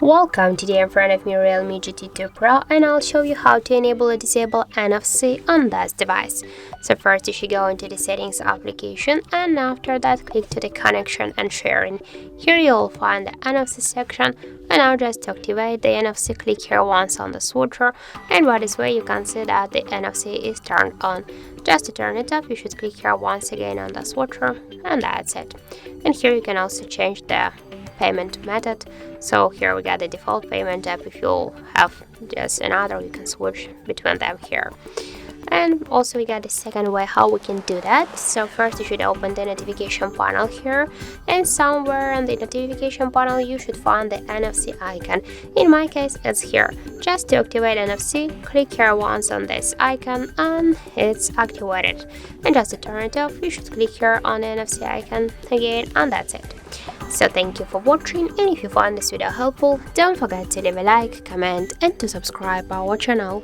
Welcome, today in front of me Realme GT 2 Pro, and I'll show you how to enable or disable NFC on this device. So first you should go into the settings application, and after that click to the connection and sharing. Here you'll find the NFC section, and now just to activate the NFC, click here once on the switcher, and by this way you can see that the NFC is turned on. Just to turn it off, you should click here once again on the switcher, and that's it. And here you can also change the payment method. So here we got the default payment app. If you have just another, you can switch between them here. And also we got the second way how we can do that. So first you should open the notification panel here, and somewhere on the notification panel you should find the NFC icon. In my case it's here. Just to activate NFC, click here once on this icon and it's activated. And just to turn it off, you should click here on the NFC icon again, and that's it. So thank you for watching, and if you find this video helpful, don't forget to leave a like, comment and to subscribe our channel.